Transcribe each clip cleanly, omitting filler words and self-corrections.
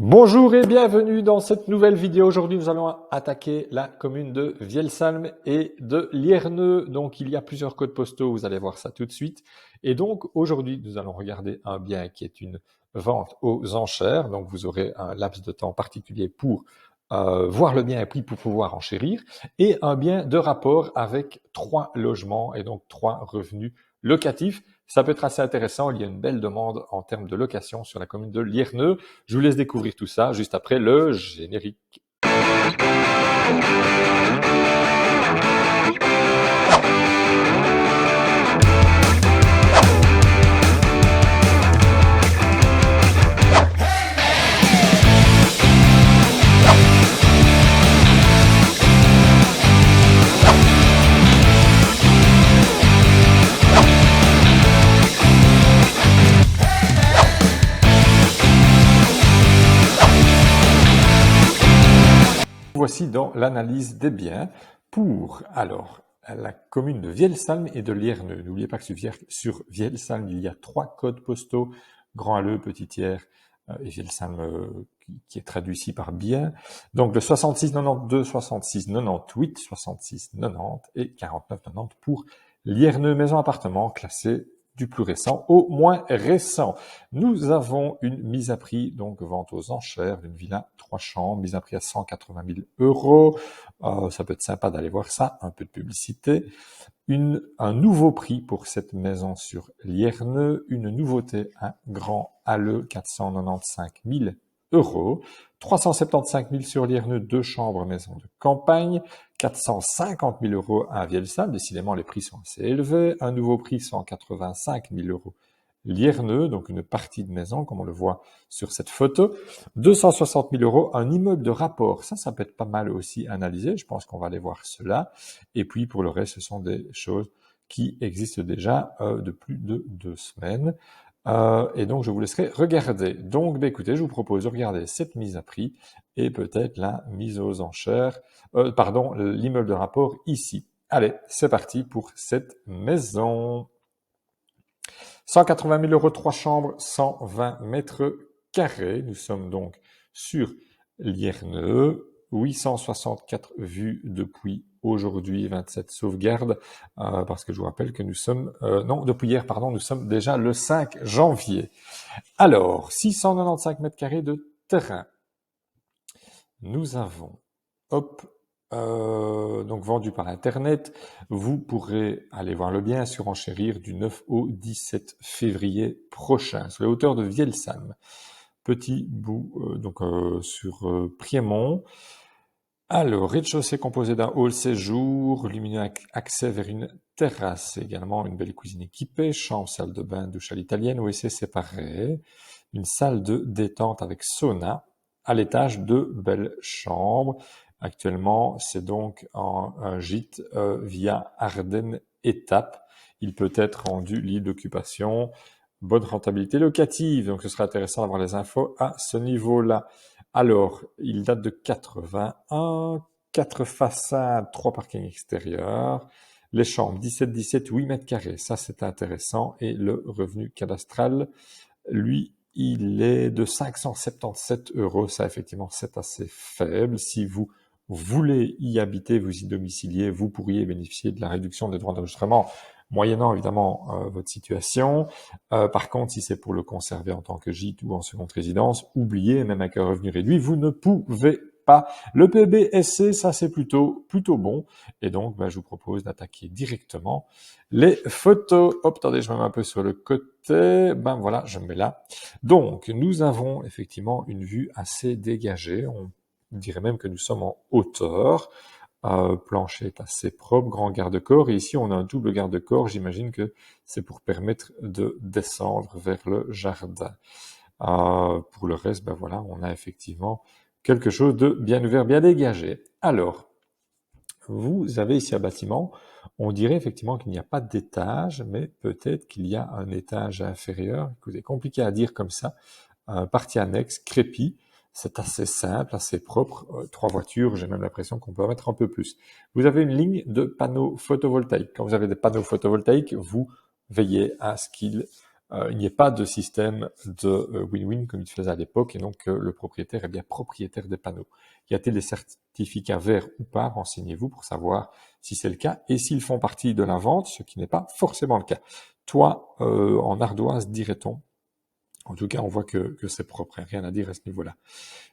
Bonjour et bienvenue dans cette nouvelle vidéo. Aujourd'hui, nous allons attaquer la commune de Vielsalm et de Lierneux. Donc, il y a plusieurs codes postaux, vous allez voir ça tout de suite. Et donc, aujourd'hui, nous allons regarder un bien qui est une vente aux enchères. Donc, vous aurez un laps de temps particulier pour voir le bien et puis pour pouvoir enchérir. Et un bien de rapport avec 3 logements et donc 3 revenus locatifs. Ça peut être assez intéressant, il y a une belle demande en termes de location sur la commune de Lierneux. Je vous laisse découvrir tout ça juste après le générique. Voici dans l'analyse des biens pour la commune de Vielsalm et de Lierneux. N'oubliez pas que sur Vielsalm, il y a 3 codes postaux, Grand Halleux, Petit Thiers et Vielsalm qui est traduit ici par bien. Donc le 6692, 6698, 6690 et 4990 pour Lierneux, maison appartement classée du plus récent au moins récent. Nous avons une mise à prix, donc vente aux enchères d'une villa 3 chambres, mise à prix à 180 000 €. Ça peut être sympa d'aller voir ça, un peu de publicité. Un nouveau prix pour cette maison sur Lierneux, une nouveauté, un Grand Halleux, 495 000 €. 375 000 sur Lierneux, 2 chambres, maison de campagne. 450 000 € à Vielsalm, décidément les prix sont assez élevés. Un nouveau prix, 185 000 € Lierneux, donc une partie de maison, comme on le voit sur cette photo. 260 000 €, un immeuble de rapport. Ça peut être pas mal aussi analysé. Je pense qu'on va aller voir cela. Et puis, pour le reste, ce sont des choses qui existent déjà de plus de 2 semaines. Et donc, je vous laisserai regarder. Donc, écoutez, je vous propose de regarder cette mise à prix et peut-être la mise aux enchères, l'immeuble de rapport ici. Allez, c'est parti pour cette maison. 180 000 €, 3 chambres, 120 mètres carrés. Nous sommes donc sur Lierneux. 864 vues depuis aujourd'hui, 27 sauvegardes, parce que je vous rappelle que nous sommes, depuis hier, pardon, nous sommes déjà le 5 janvier. Alors, 695 mètres carrés de terrain. Nous avons, donc vendu par Internet. Vous pourrez aller voir le bien sur Enchérir du 9 au 17 février prochain, sur les hauteurs de Vielsalm. Petit bout, sur Priemont. Alors, rez-de-chaussée composé d'un hall séjour, lumineux accès vers une terrasse, également une belle cuisine équipée, chambre, salle de bain, douche à l'italienne, WC séparé, une salle de détente avec sauna, à l'étage, 2 belles chambres. Actuellement, c'est donc un gîte via Ardennes Étape. Il peut être rendu libre d'occupation, bonne rentabilité locative, donc ce sera intéressant d'avoir les infos à ce niveau-là. Alors, il date de 81, 4 façades, 3 parkings extérieurs, les chambres 17, 8 mètres carrés, ça c'est intéressant, et le revenu cadastral, lui, il est de 577 €, ça effectivement c'est assez faible. Si vous voulez y habiter, vous y domicilier, vous pourriez bénéficier de la réduction des droits d'enregistrement, moyennant évidemment votre situation. Par contre, si c'est pour le conserver en tant que gîte ou en seconde résidence, oubliez, même avec un revenu réduit, vous ne pouvez pas. Le PBSC, ça c'est plutôt bon. Et donc, je vous propose d'attaquer directement les photos. Hop, attendez, je me mets un peu sur le côté. Voilà, je me mets là. Donc, nous avons effectivement une vue assez dégagée. On dirait même que nous sommes en hauteur. Plancher est assez propre, grand garde-corps. Et ici, on a un double garde-corps. J'imagine que c'est pour permettre de descendre vers le jardin. Pour le reste, voilà, on a effectivement quelque chose de bien ouvert, bien dégagé. Alors, vous avez ici un bâtiment. On dirait effectivement qu'il n'y a pas d'étage, mais peut-être qu'il y a un étage inférieur. C'est compliqué à dire comme ça. Partie annexe, crépi. C'est assez simple, assez propre. 3 voitures, j'ai même l'impression qu'on peut en mettre un peu plus. Vous avez une ligne de panneaux photovoltaïques. Quand vous avez des panneaux photovoltaïques, vous veillez à ce qu'ils il n'y ait pas de système de win-win comme il se faisait à l'époque, et donc le propriétaire est bien propriétaire des panneaux. Y a-t-il des certificats verts ou pas? Renseignez-vous pour savoir si c'est le cas et s'ils font partie de la vente, ce qui n'est pas forcément le cas. Toi, en ardoise, dirait-on? En tout cas, on voit que c'est propre, hein, rien à dire à ce niveau-là.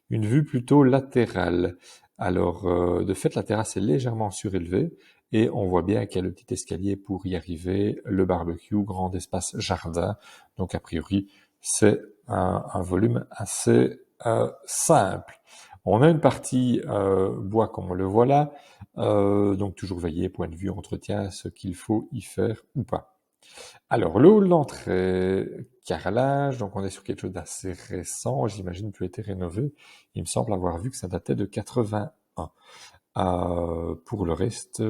Une vue plutôt latérale. Alors, de fait, la terrasse est légèrement surélevée et on voit bien qu'il y a le petit escalier pour y arriver, le barbecue, grand espace jardin. Donc, a priori, c'est un volume assez simple. On a une partie bois comme on le voit là, donc toujours veiller, point de vue, entretien, ce qu'il faut y faire ou pas. Alors, le hall d'entrée, carrelage, donc on est sur quelque chose d'assez récent, j'imagine qu'il a été rénové. Il me semble avoir vu que ça datait de 81. Pour le reste,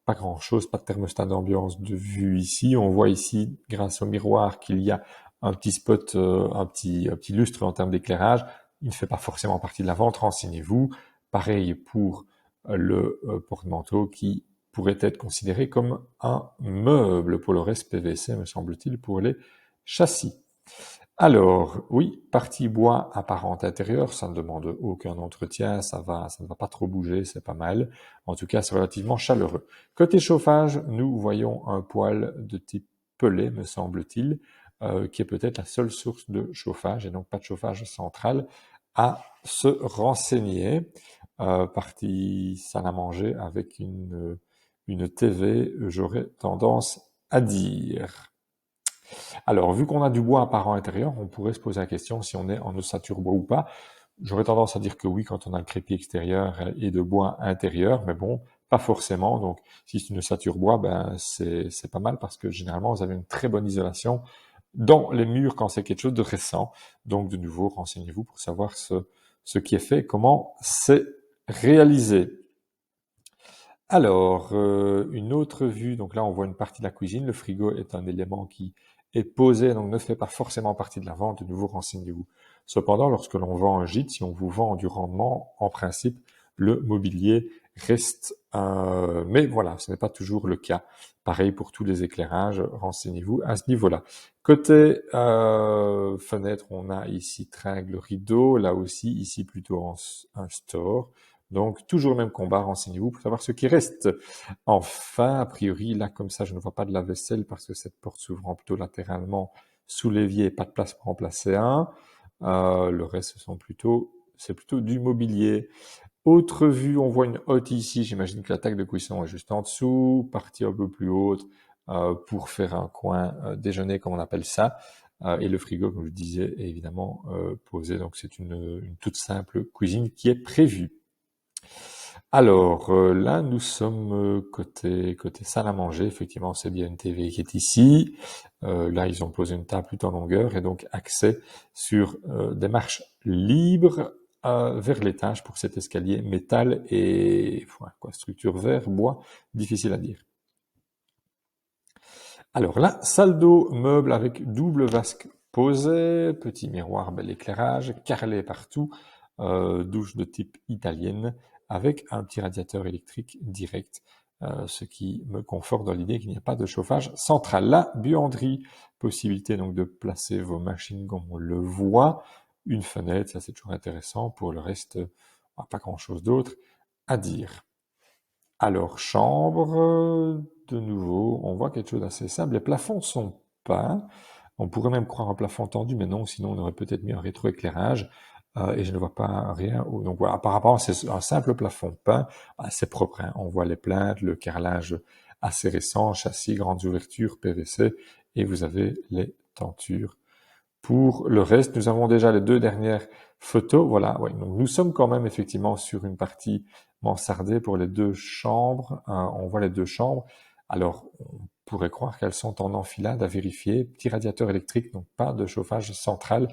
pas grand-chose, pas de thermostat d'ambiance de vue ici. On voit ici, grâce au miroir, qu'il y a un petit spot, un petit lustre en termes d'éclairage. Il ne fait pas forcément partie de la vente, renseignez-vous. Pareil pour le porte-manteau qui pourrait être considéré comme un meuble pour le reste PVC, me semble-t-il, pour les châssis. Alors, oui, partie bois apparente intérieure, ça ne demande aucun entretien, ça ne va pas trop bouger, c'est pas mal. En tout cas, c'est relativement chaleureux. Côté chauffage, nous voyons un poêle de type pellet, me semble-t-il, qui est peut-être la seule source de chauffage, et donc pas de chauffage central à se renseigner. Partie salle à manger avec une TV, j'aurais tendance à dire. Alors, vu qu'on a du bois apparent intérieur, on pourrait se poser la question si on est en ossature bois ou pas. J'aurais tendance à dire que oui quand on a le crépi extérieur et de bois intérieur, mais bon, pas forcément. Donc, si c'est une ossature bois, ben c'est pas mal parce que généralement, vous avez une très bonne isolation dans les murs quand c'est quelque chose de récent. Donc, de nouveau, renseignez-vous pour savoir ce qui est fait, comment c'est réalisé. Alors, une autre vue, donc là on voit une partie de la cuisine, le frigo est un élément qui est posé, donc ne fait pas forcément partie de la vente, de nouveau renseignez-vous. Cependant, lorsque l'on vend un gîte, si on vous vend du rendement, en principe, le mobilier reste, mais voilà, ce n'est pas toujours le cas. Pareil pour tous les éclairages, renseignez-vous à ce niveau-là. Côté fenêtre, on a ici tringle rideau, là aussi, ici plutôt un store. Donc, toujours le même combat, renseignez-vous pour savoir ce qui reste. Enfin, a priori, là, comme ça, je ne vois pas de la vaisselle parce que cette porte s'ouvrant plutôt latéralement sous l'évier, pas de place pour remplacer un. Le reste, c'est plutôt du mobilier. Autre vue, on voit une hotte ici. J'imagine que la table de cuisson est juste en dessous, partie un peu plus haute pour faire un coin déjeuner, comme on appelle ça. Et le frigo, comme je disais, est évidemment posé. Donc, c'est une toute simple cuisine qui est prévue. Alors là, nous sommes côté salle à manger. Effectivement, c'est bien une TV qui est ici. Là, ils ont posé une table plutôt en longueur et donc accès sur des marches libres vers l'étage pour cet escalier métal et structure verre, bois, difficile à dire. Alors là, salle d'eau, meuble avec double vasque posée, petit miroir, bel éclairage, carrelé partout, douche de type italienne, avec un petit radiateur électrique direct, ce qui me conforte dans l'idée qu'il n'y a pas de chauffage central. La buanderie, possibilité donc de placer vos machines comme on le voit, une fenêtre, ça c'est toujours intéressant, pour le reste, pas grand-chose d'autre à dire. Alors, chambre, de nouveau, on voit quelque chose d'assez simple. Les plafonds sont peints. On pourrait même croire un plafond tendu, mais non, sinon on aurait peut-être mis un rétroéclairage. Et je ne vois pas rien. Donc voilà, apparemment, c'est un simple plafond peint, assez propre, hein. On voit les plaintes, le carrelage assez récent, châssis, grandes ouvertures, PVC, et vous avez les tentures. Pour le reste, nous avons déjà les deux dernières photos. Voilà, ouais. Donc nous sommes quand même effectivement sur une partie mansardée pour les deux chambres. On voit les deux chambres. Alors, on pourrait croire qu'elles sont en enfilade à vérifier. Petit radiateur électrique, donc pas de chauffage central,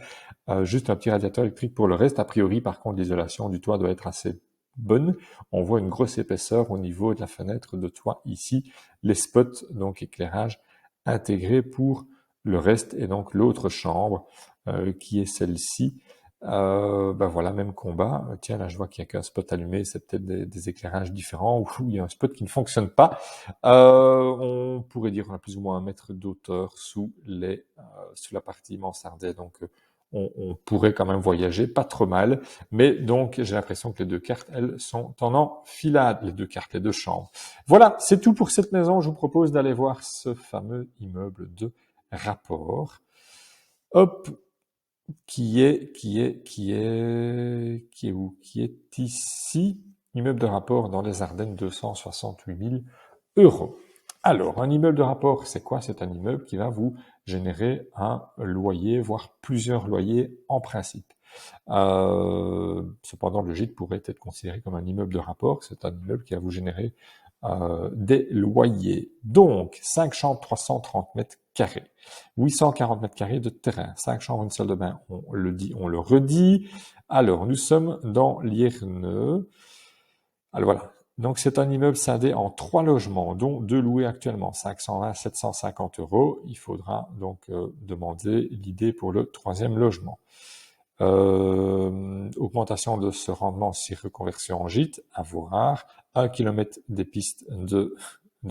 juste un petit radiateur électrique pour le reste. A priori, par contre, l'isolation du toit doit être assez bonne. On voit une grosse épaisseur au niveau de la fenêtre de toit ici. Les spots, donc éclairage intégré pour le reste est donc l'autre chambre qui est celle-ci. Ben voilà, même combat. Tiens, là, je vois qu'il y a qu'un spot allumé. C'est peut-être des éclairages différents ou il y a un spot qui ne fonctionne pas. On pourrait dire qu'on a plus ou moins 1 mètre d'auteur sous la partie mansardée. Donc, on pourrait quand même voyager, pas trop mal. Mais donc, j'ai l'impression que les 2 cartes, elles, sont en enfilade. Les 2 cartes, les 2 chambres. Voilà, c'est tout pour cette maison. Je vous propose d'aller voir ce fameux immeuble de rapport. Hop, qui est où? Qui est ici, immeuble de rapport dans les Ardennes, 268 000 €. Alors, un immeuble de rapport, c'est quoi? C'est un immeuble qui va vous générer un loyer, voire plusieurs loyers en principe. Cependant, le gîte pourrait être considéré comme un immeuble de rapport. C'est un immeuble qui va vous générer des loyers. Donc, 5 chambres, 330 mètres carrés. 840 mètres carrés de terrain. 5 chambres, une salle de bain. On le dit, on le redit. Alors, nous sommes dans Lierneux. Alors voilà. Donc, c'est un immeuble scindé en 3 logements, dont 2 loués actuellement. 520, 750 €. Il faudra donc demander l'idée pour le 3e logement. Augmentation de ce rendement si reconversion en gîte, à voir. 1 km des pistes de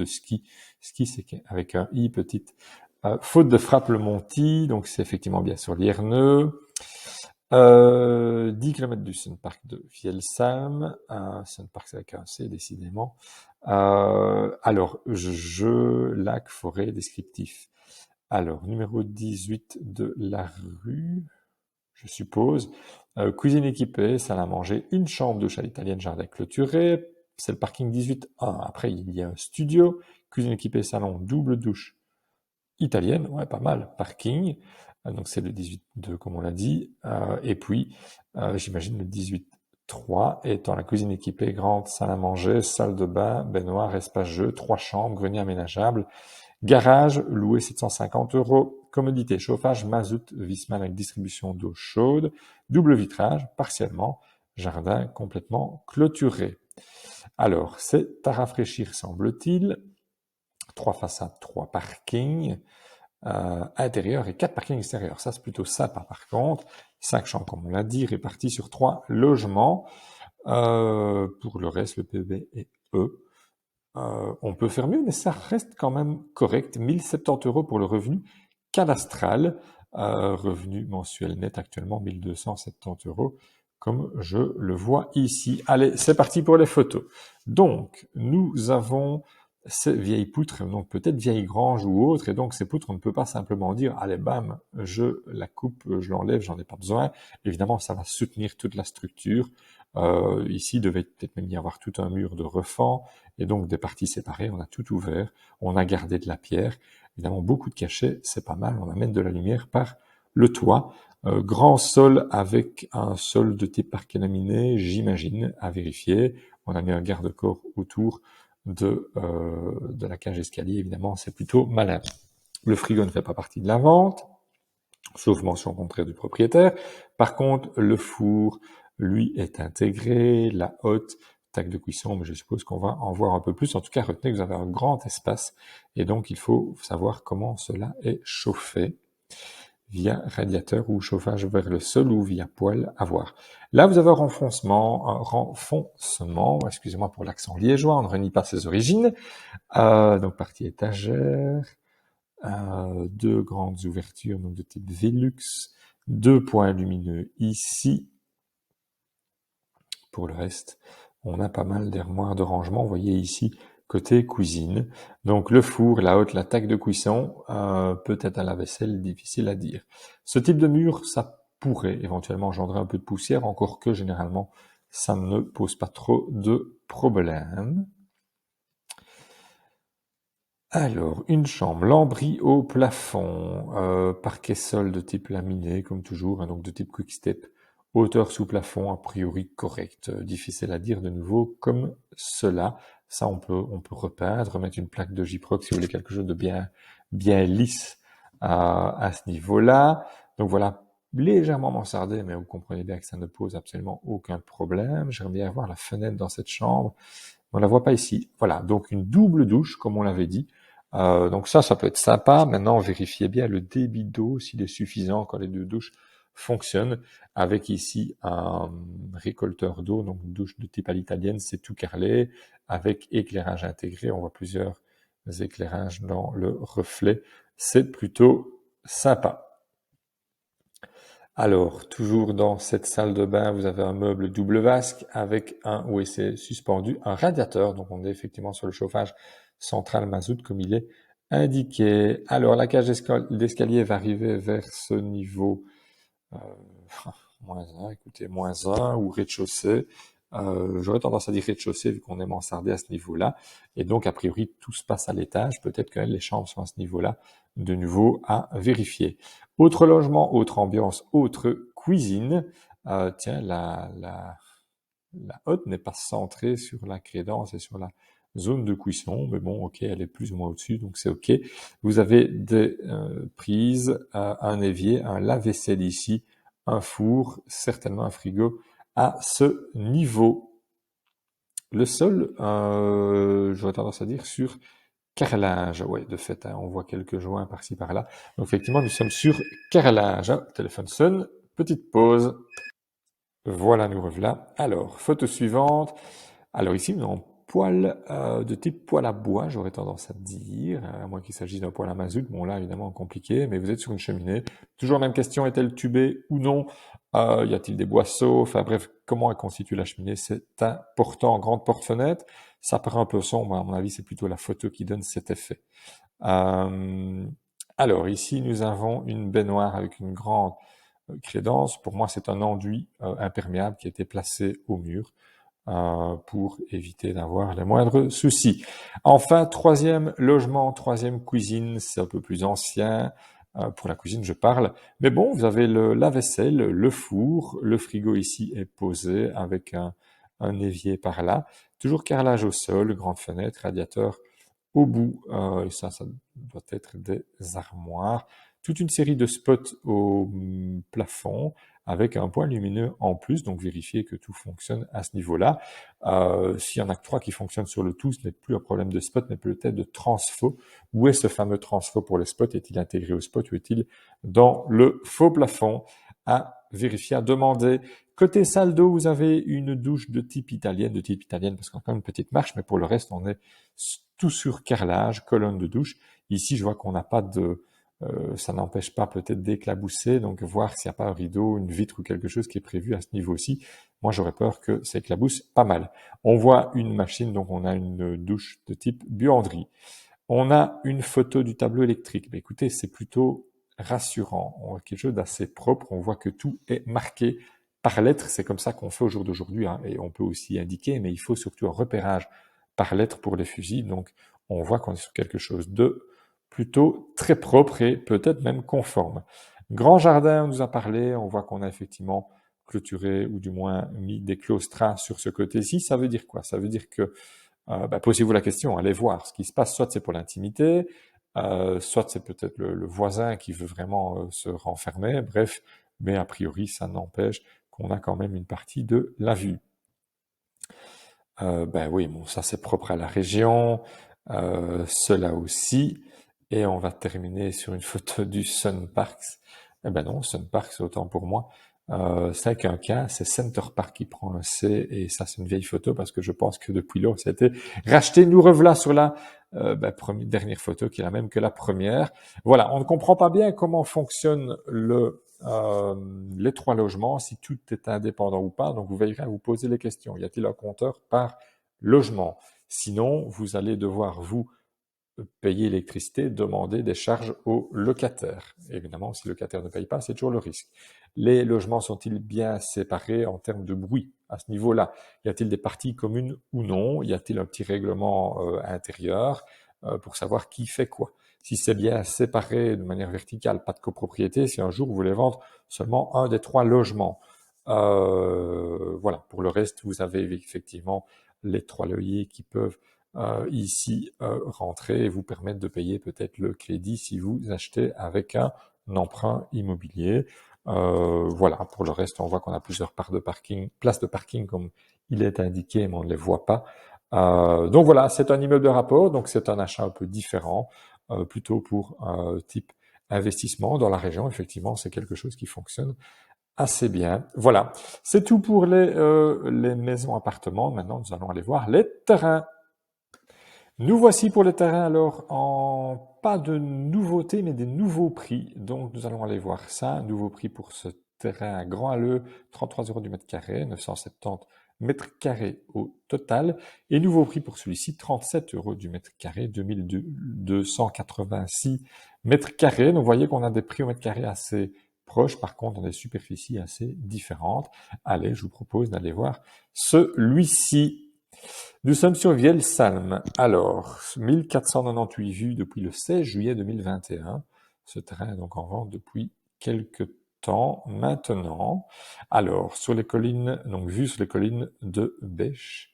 ski. Ski, c'est avec un i petite. Faute de frappe le Monty, donc c'est effectivement bien sur Lierneux. 10 km du Sun Park de Vielsalm. Sun Park, c'est avec un C, décidément. Alors, lac, forêt, descriptif. Alors, numéro 18 de la rue, je suppose. Cuisine équipée, salle à manger, une chambre, douche à l'italienne, jardin clôturé. C'est le parking 18A. Après, il y a un studio, cuisine équipée, salon, double douche italienne. Ouais, pas mal. Parking. Donc, c'est le 18.2, comme on l'a dit. Et puis, j'imagine le 18.3 étant la cuisine équipée, grande salle à manger, salle de bain, baignoire, espace jeu, 3 chambres, grenier aménageable. Garage, loué 750 €. Commodité, chauffage, mazout, Viessmann avec distribution d'eau chaude. Double vitrage, partiellement. Jardin complètement clôturé. Alors, c'est à rafraîchir, semble-t-il. 3 façades, 3 parkings intérieurs et 4 parkings extérieurs. Ça, c'est plutôt sympa par contre. 5 chambres, comme on l'a dit, réparties sur 3 logements. Pour le reste, le PEB est E. On peut faire mieux, mais ça reste quand même correct. 1070 € pour le revenu cadastral. Revenu mensuel net actuellement 1270 €, comme je le vois ici. Allez, c'est parti pour les photos. Donc, nous avons ces vieilles poutres, donc peut-être vieilles granges ou autres, et donc ces poutres, on ne peut pas simplement dire, allez, bam, je la coupe, je l'enlève, j'en ai pas besoin. Évidemment, ça va soutenir toute la structure. Ici, il devait peut-être même y avoir tout un mur de refend, et donc des parties séparées, on a tout ouvert, on a gardé de la pierre. Évidemment, beaucoup de cachets, c'est pas mal, on amène de la lumière par le toit. Grand sol avec un sol de type parquet laminé, j'imagine, à vérifier. On a mis un garde-corps autour de la cage escalier, évidemment, c'est plutôt malin. Le frigo ne fait pas partie de la vente, sauf mention contraire du propriétaire. Par contre, le four, lui, est intégré, la hotte, tac de cuisson, mais je suppose qu'on va en voir un peu plus. En tout cas, retenez que vous avez un grand espace, et donc il faut savoir comment cela est chauffé, via radiateur ou chauffage vers le sol ou via poêle, à voir. Là, vous avez un renfoncement, excusez-moi pour l'accent liégeois, on ne renie pas ses origines. Donc partie étagère, 2 grandes ouvertures donc de type Velux, 2 points lumineux ici. Pour le reste, on a pas mal d'armoires de rangement. Vous voyez ici, côté cuisine. Donc le four, la hotte, la taque de cuisson, peut-être à la vaisselle, difficile à dire. Ce type de mur, ça pourrait éventuellement engendrer un peu de poussière, encore que généralement, ça ne pose pas trop de problèmes. Alors, une chambre, lambris au plafond, parquet sol de type laminé, comme toujours, hein, donc de type quick step, hauteur sous plafond, a priori correct, difficile à dire de nouveau, comme cela. Ça, on peut repeindre, mettre une plaque de Gyproc si vous voulez quelque chose de bien lisse à ce niveau-là. Donc voilà, légèrement mansardé, mais vous comprenez bien que ça ne pose absolument aucun problème. J'aimerais bien voir la fenêtre dans cette chambre. On la voit pas ici. Voilà, donc une double douche, comme on l'avait dit. Donc ça peut être sympa. Maintenant, vérifiez bien le débit d'eau, s'il est suffisant quand les 2 douches fonctionne, avec ici un récolteur d'eau, donc une douche de type à l'italienne, c'est tout carrelé, avec éclairage intégré, on voit plusieurs éclairages dans le reflet, c'est plutôt sympa. Alors, toujours dans cette salle de bain, vous avez un meuble double vasque avec un WC suspendu, un radiateur, donc on est effectivement sur le chauffage central mazout comme il est indiqué. Alors, la cage d'escalier va arriver vers ce niveau euh, -1, écoutez, -1 ou rez-de-chaussée. J'aurais tendance à dire rez-de-chaussée vu qu'on est mansardé à ce niveau-là. Et donc, a priori, tout se passe à l'étage. Peut-être que les chambres sont à ce niveau-là. De nouveau, à vérifier. Autre logement, autre ambiance, autre cuisine. Tiens, la hotte n'est pas centrée sur la crédence et sur la zone de cuisson, mais bon, ok, elle est plus ou moins au-dessus, donc c'est ok. Vous avez des prises, un évier, un lave-vaisselle ici, un four, certainement un frigo à ce niveau. Le sol, j'aurais tendance à dire sur carrelage. Ouais, de fait, hein, on voit quelques joints par-ci par-là. Donc effectivement, nous sommes sur carrelage. Ah, téléphone sonne, petite pause. Voilà, nous revoilà. Alors, photo suivante. Alors ici, nous avons un poêle de type poêle à bois, j'aurais tendance à dire, à moins qu'il s'agisse d'un poêle à mazout. Bon là, évidemment, compliqué, mais vous êtes sur une cheminée. Toujours la même question, est-elle tubée ou non? Y a-t-il des boisseaux? Enfin bref, comment elle constitue la cheminée? C'est important. Grande porte-fenêtre, ça paraît un peu sombre, à mon avis, c'est plutôt la photo qui donne cet effet. Alors ici, nous avons une baignoire avec une grande crédence. Pour moi, c'est un enduit imperméable qui a été placé au mur pour éviter d'avoir les moindres soucis. Enfin, troisième logement, troisième cuisine, c'est un peu plus ancien. Pour la cuisine, je parle. Mais bon, vous avez le lave-vaisselle, le four, le frigo ici est posé avec un évier par là. Toujours carrelage au sol, grande fenêtre, radiateur au bout. Et ça doit être des armoires. Toute une série de spots au plafond avec un point lumineux en plus, donc vérifiez que tout fonctionne à ce niveau-là. S'il y en a que 3 qui fonctionnent sur le tout, ce n'est plus un problème de spot, mais peut-être de transfo. Où est ce fameux transfo pour les spots? Est-il intégré au spot ou est-il dans le faux plafond? À vérifier, à demander. Côté salle d'eau, vous avez une douche de type italienne parce qu'on a quand même une petite marche, mais pour le reste, on est tout sur carrelage, colonne de douche. Ici, je vois qu'on n'a pas de... ça n'empêche pas peut-être d'éclabousser, donc voir s'il n'y a pas un rideau, une vitre ou quelque chose qui est prévu à ce niveau-ci. Moi, j'aurais peur que ça éclabousse pas mal. On voit une machine, donc on a une douche de type buanderie. On a une photo du tableau électrique. Mais écoutez, c'est plutôt rassurant. On a quelque chose d'assez propre. On voit que tout est marqué par lettres. C'est comme ça qu'on fait au jour d'aujourd'hui, hein. Et on peut aussi indiquer, mais il faut surtout un repérage par lettres pour les fusils. Donc, on voit qu'on est sur quelque chose de plutôt très propre et peut-être même conforme. Grand jardin, on nous a parlé. On voit qu'on a effectivement clôturé ou du moins mis des claustras sur ce côté-ci. Ça veut dire quoi? Ça veut dire que posez-vous la question, allez voir ce qui se passe. Soit c'est pour l'intimité, soit c'est peut-être le voisin qui veut vraiment se renfermer. Bref, mais a priori, ça n'empêche qu'on a quand même une partie de la vue. Oui, bon, ça c'est propre à la région. Cela aussi. Et on va terminer sur une photo du Sun Parks. Eh ben non, Sun Parks, autant pour moi. C'est avec un K, c'est Center Park qui prend un C, et ça c'est une vieille photo parce que je pense que depuis lors ça a été racheté. Nous revoilà sur la dernière photo qui est la même que la première. Voilà, on ne comprend pas bien comment fonctionne les 3 logements, si tout est indépendant ou pas. Donc vous veillerez à vous poser les questions. Y a-t-il un compteur par logement? Sinon, vous allez devoir vous payer l'électricité, demander des charges aux locataires. Évidemment, si le locataire ne paye pas, c'est toujours le risque. Les logements sont-ils bien séparés en termes de bruit à ce niveau-là? Y a-t-il des parties communes ou non? Y a-t-il un petit règlement intérieur pour savoir qui fait quoi? Si c'est bien séparé de manière verticale, pas de copropriété, si un jour vous voulez vendre seulement un des 3 logements. Voilà, pour le reste, vous avez effectivement les 3 loyers qui peuvent ici rentrer et vous permettre de payer peut-être le crédit si vous achetez avec un emprunt immobilier. Voilà, pour le reste, on voit qu'on a plusieurs places de parking comme il est indiqué, mais on ne les voit pas. Donc voilà, c'est un immeuble de rapport, donc c'est un achat un peu différent, plutôt pour type investissement dans la région, effectivement, c'est quelque chose qui fonctionne assez bien. Voilà, c'est tout pour les maisons-appartements. Maintenant, nous allons aller voir les terrains. Nous voici pour les terrains alors en pas de nouveautés mais des nouveaux prix. Donc nous allons aller voir ça. Nouveau prix pour ce terrain à Grand Halleux, 33 € du mètre carré, 970 mètres carrés au total. Et nouveau prix pour celui-ci, 37 € du mètre carré, 2286 mètres carrés. Donc vous voyez qu'on a des prix au mètre carré assez proches, par contre dans des superficies assez différentes. Allez, je vous propose d'aller voir celui-ci. Nous sommes sur Vielsalm. Alors, 1498 vues depuis le 16 juillet 2021. Ce terrain est donc en vente depuis quelques temps maintenant. Alors, sur les collines, donc vue sur les collines de Bêche.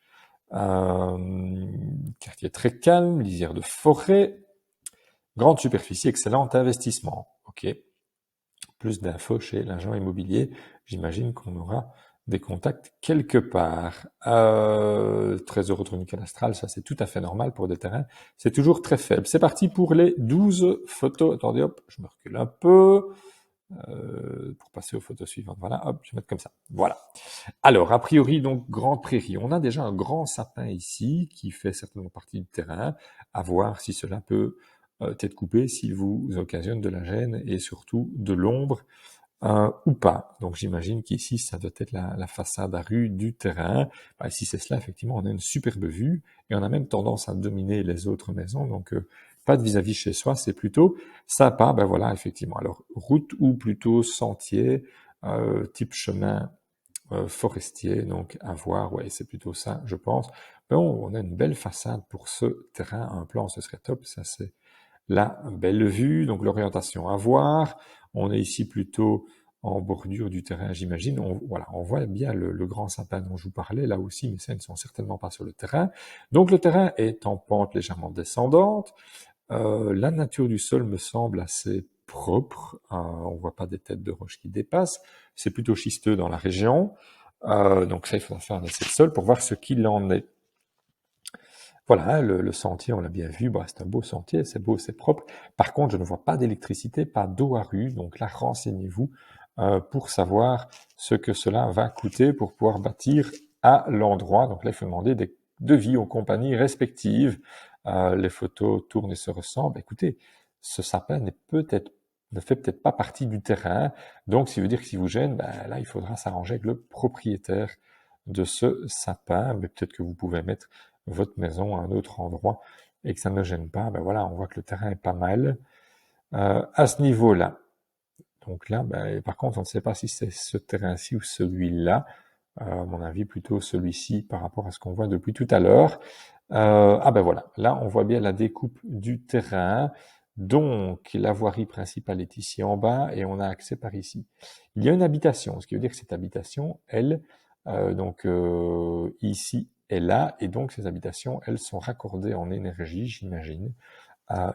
Quartier très calme, lisière de forêt, grande superficie, excellent investissement. Ok. Plus d'infos chez l'agent immobilier. J'imagine qu'on aura des contacts quelque part. 13 € de cadastral, ça c'est tout à fait normal pour des terrains. C'est toujours très faible. C'est parti pour les 12 photos. Attendez, hop, je me recule un peu pour passer aux photos suivantes. Voilà, hop, je vais mettre comme ça. Voilà. Alors, a priori, donc, Grande Prairie. On a déjà un grand sapin ici qui fait certainement partie du terrain. À voir si cela peut être coupé, s'il vous occasionne de la gêne et surtout de l'ombre ou pas. Donc j'imagine qu'ici, ça doit être la façade à rue du terrain. Bah, si c'est cela, effectivement, on a une superbe vue et on a même tendance à dominer les autres maisons. Donc pas de vis-à-vis chez soi, c'est plutôt sympa. Ben voilà, effectivement. Alors route ou plutôt sentier, type chemin forestier, donc à voir. Ouais, c'est plutôt ça, je pense. Bon, on a une belle façade pour ce terrain. Un plan, ce serait top. Ça, c'est la belle vue, donc l'orientation à voir. On est ici plutôt en bordure du terrain, j'imagine. Voilà, on voit bien le grand sapin dont je vous parlais là aussi, mais ça, ils ne sont certainement pas sur le terrain. Donc le terrain est en pente légèrement descendante. La nature du sol me semble assez propre. On voit pas des têtes de roches qui dépassent. C'est plutôt schisteux dans la région. Donc ça, il faudra faire un essai de sol pour voir ce qu'il en est. Voilà, le sentier, on l'a bien vu, bah, c'est un beau sentier, c'est beau, c'est propre. Par contre, je ne vois pas d'électricité, pas d'eau à rue, donc là, renseignez-vous pour savoir ce que cela va coûter pour pouvoir bâtir à l'endroit. Donc là, il faut demander des devis aux compagnies respectives. Les photos tournent et se ressemblent. Écoutez, ce sapin ne fait peut-être pas partie du terrain, donc ça veut dire que si vous gêne, ben, là, il faudra s'arranger avec le propriétaire de ce sapin, mais peut-être que vous pouvez mettre votre maison à un autre endroit et que ça ne gêne pas, ben voilà, on voit que le terrain est pas mal à ce niveau-là. Donc là, ben, par contre, on ne sait pas si c'est ce terrain-ci ou celui-là. À mon avis, plutôt celui-ci par rapport à ce qu'on voit depuis tout à l'heure. Ah ben voilà, là, on voit bien la découpe du terrain. Donc, la voirie principale est ici en bas et on a accès par ici. Il y a une habitation, ce qui veut dire que cette habitation, elle, ici et là, et donc ces habitations, elles sont raccordées en énergie, j'imagine,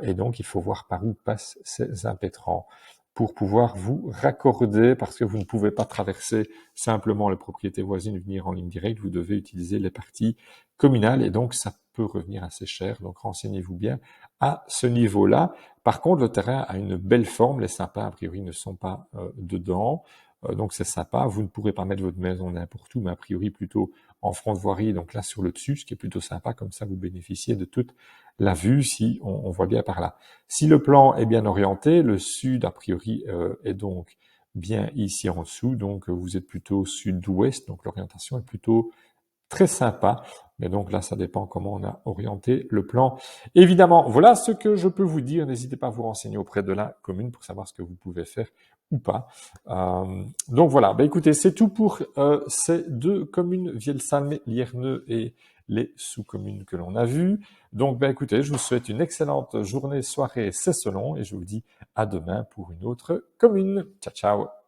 et donc il faut voir par où passent ces impétrants pour pouvoir vous raccorder, parce que vous ne pouvez pas traverser simplement les propriétés voisines, venir en ligne directe, vous devez utiliser les parties communales, et donc ça peut revenir assez cher, donc renseignez-vous bien à ce niveau-là. Par contre, le terrain a une belle forme, les sapins a priori ne sont pas dedans, donc c'est sympa, vous ne pourrez pas mettre votre maison n'importe où, mais a priori plutôt en front de voirie, donc là sur le dessus, ce qui est plutôt sympa, comme ça vous bénéficiez de toute la vue si on voit bien par là. Si le plan est bien orienté, le sud a priori est donc bien ici en dessous, donc vous êtes plutôt sud-ouest, donc l'orientation est plutôt très sympa. Mais donc là, ça dépend comment on a orienté le plan. Évidemment, voilà ce que je peux vous dire. N'hésitez pas à vous renseigner auprès de la commune pour savoir ce que vous pouvez faire ou pas. Donc voilà, bah, écoutez, c'est tout pour ces deux communes, Vielsalm, Lierneux et les sous-communes que l'on a vues. Donc bah, écoutez, je vous souhaite une excellente journée, soirée, c'est selon, et je vous dis à demain pour une autre commune. Ciao, ciao.